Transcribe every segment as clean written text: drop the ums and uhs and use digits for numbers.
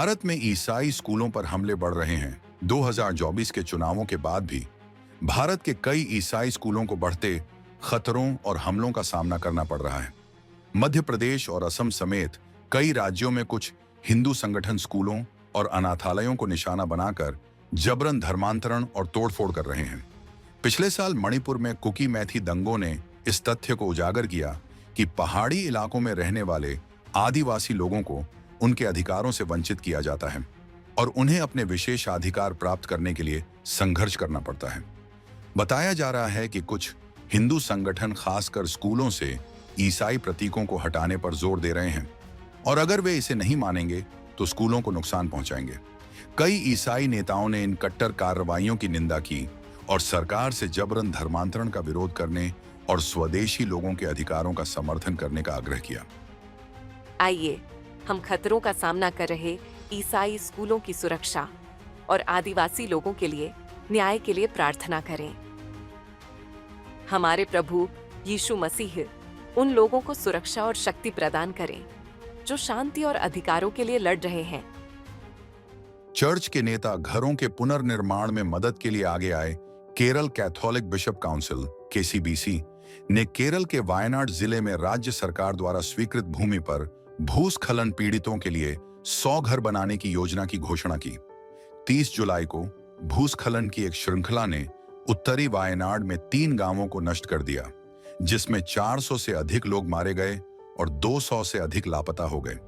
भारत में ईसाई स्कूलों पर हमले बढ़ रहे हैं। 2024 के चुनावों के बाद भी भारत के कई ईसाई स्कूलों को बढ़ते खतरों और हमलों का सामना करना पड़ रहा है। मध्य प्रदेश और असम समेत कई राज्यों में कुछ हिंदू संगठन स्कूलों और अनाथालयों को निशाना बनाकर जबरन धर्मांतरण और तोड़फोड़ कर रहे हैं। पिछले साल मणिपुर में कुकी मैथी दंगों ने इस तथ्य को उजागर किया कि पहाड़ी इलाकों में रहने वाले आदिवासी लोगों को उनके अधिकारों से वंचित किया जाता है और उन्हें अपने विशेष अधिकार प्राप्त करने के लिए संघर्ष करना पड़ता है। बताया जा रहा है कि कुछ हिंदू संगठन खासकर स्कूलों से ईसाई प्रतीकों को हटाने पर जोर दे रहे हैं और अगर वे इसे नहीं मानेंगे तो स्कूलों को नुकसान पहुंचाएंगे। कई ईसाई नेताओं ने इन कट्टर कार्रवाइयों की निंदा की और सरकार से जबरन धर्मांतरण का विरोध करने और स्वदेशी लोगों के अधिकारों का समर्थन करने का आग्रह किया। आइए हम खतरों का सामना कर रहे ईसाई स्कूलों की सुरक्षा और आदिवासी लोगों के लिए न्याय के लिए प्रार्थना करें। हमारे प्रभु यीशु मसीह उन लोगों को सुरक्षा और शक्ति प्रदान करें जो शांति और अधिकारों के लिए लड़ रहे हैं। चर्च के नेता घरों के पुनर्निर्माण में मदद के लिए आगे आए। Kerala Catholic bishop council (KCBC) ने केरल के वायनाड जिले में राज्य सरकार द्वारा स्वीकृत भूमि पर भूस्खलन पीड़ितों के लिए 100 घर बनाने की योजना की घोषणा की। 30 जुलाई को भूस्खलन की एक श्रृंखला ने उत्तरी वायनाड में 3 गांवों को नष्ट कर दिया, जिसमें 400 से अधिक लोग मारे गए और 200 से अधिक लापता हो गए।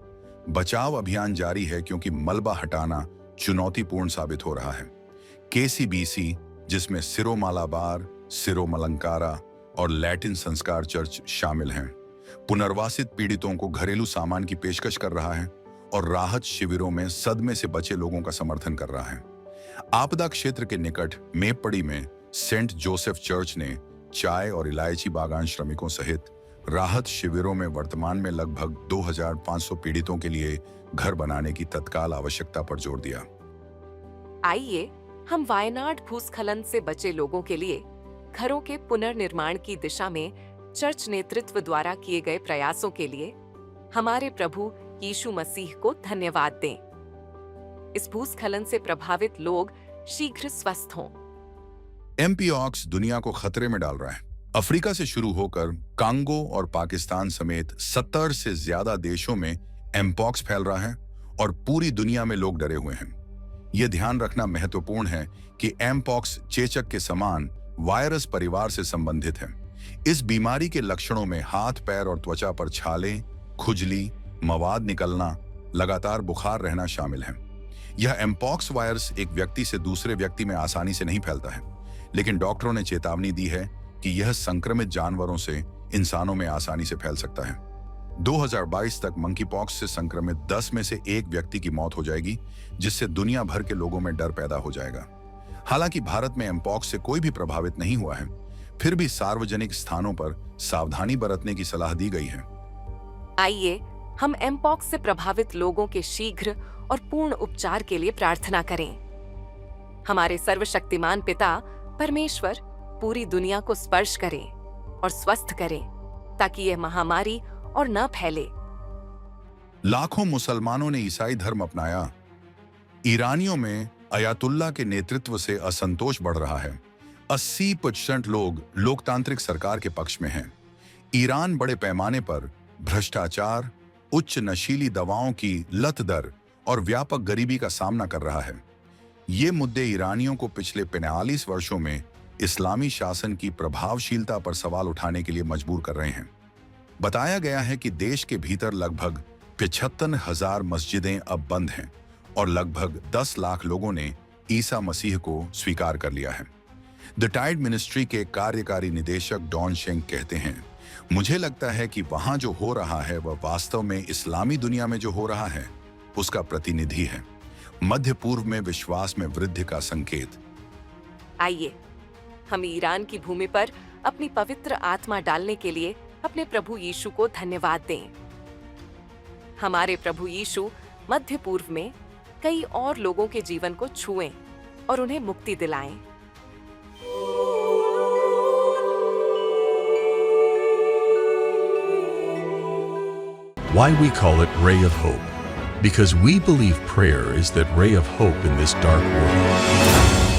बचाव अभियान जारी है क्योंकि मलबा हटाना चुनौतीपूर्ण साबित हो रहा है। केसीबीसी, जिसमें सिरो मालाबार, सिरो मलंकारा और लैटिन संस्कार चर्च शामिल हैं, पुनर्वासित पीड़ितों को घरेलू सामान की पेशकश कर रहा है और राहत शिविरों में सदमे से बचे लोगों का समर्थन कर रहा है। आपदा क्षेत्र के निकट मेपड़ी में सेंट जोसेफ चर्च ने चाय और इलायची बागान श्रमिकों सहित राहत शिविरों में वर्तमान में लगभग 2500 पीड़ितों के लिए घर बनाने की तत्काल आवश्यकता पर जोर दिया। आइए हम वायनाड भूस्खलन से बचे लोगों के लिए घरों के पुनर्निर्माण की दिशा में चर्च नेतृत्व द्वारा किए गए प्रयासों के लिए हमारे प्रभु यीशु मसीह को धन्यवाद दें। इस भूस्खलन से प्रभावित लोग शीघ्र स्वस्थ हों। एमपीऑक्स दुनिया को खतरे में डाल रहा है। अफ्रीका से शुरू होकर कांगो और पाकिस्तान समेत 70 से ज्यादा देशों में एमपॉक्स फैल रहा है और पूरी दुनिया में लोग डरे हुए हैं। यह ध्यान रखना महत्वपूर्ण है कि एमपॉक्स चेचक के समान वायरस परिवार से संबंधित है। इस बीमारी के लक्षणों में हाथ, पैर और त्वचा पर छाले, खुजली, मवाद निकलना, लगातार बुखार रहना शामिल है। यह एमपॉक्स वायरस एक व्यक्ति से दूसरे व्यक्ति में आसानी से नहीं फैलता है, लेकिन डॉक्टरों ने चेतावनी दी है कि यह संक्रमित जानवरों से इंसानों में आसानी से फैल सकता है। 2022 तक मंकीपॉक्स से संक्रमित 10 में से 1 व्यक्ति की मौत हो जाएगी, जिससे दुनिया भर के लोगों में डर पैदा हो जाएगा। हालांकि भारत में एमपॉक्स से कोई भी प्रभावित नहीं हुआ है, फिर भी सार्वजनिक स्थानों पर सावधानी बरतने की सलाह दी गई है। आइए हम एमपॉक्स से प्रभावित लोगों के शीघ्र और पूर्ण उपचार के लिए प्रार्थना करें। हमारे सर्वशक्तिमान पिता परमेश्वर पूरी दुनिया को स्पर्श करें और स्वस्थ करें ताकि यह महामारी और न फैले। लाखों मुसलमानों ने ईसाई धर्म अपनाया। ईरानियों में अयातुल्ला के नेतृत्व से असंतोष बढ़ रहा है। 80% लोग लोकतांत्रिक सरकार के पक्ष में हैं। ईरान बड़े पैमाने पर भ्रष्टाचार, उच्च नशीली दवाओं की लत दर और व्यापक गरीबी का सामना कर रहा है। ये मुद्दे ईरानियों को पिछले 45 वर्षों में इस्लामी शासन की प्रभावशीलता पर सवाल उठाने के लिए मजबूर कर रहे हैं। बताया गया है कि देश के भीतर लगभग 75,000 मस्जिदें अब बंद हैं और लगभग 10 लाख लोगों ने ईसा मसीह को स्वीकार कर लिया है। द टाइड मिनिस्ट्री के कार्यकारी निदेशक डॉन शेंक कहते हैं, मुझे लगता है कि वहां जो हो रहा है वह वास्तव में इस्लामी दुनिया में जो हो रहा है उसका प्रतिनिधि है। मध्य पूर्व में विश्वास में वृद्धि का संकेत। आइए हम ईरान की भूमि पर अपनी पवित्र आत्मा डालने के लिए अपने प्रभु यीशु को धन्यवाद दें। हमारे प्रभु यीशु मध्य पूर्व में कई और लोगों के जीवन को छुएं और उन्हें मुक्ति दिलाएं। Why we call it Ray of Hope. Because we believe prayer is that ray of hope in this dark world.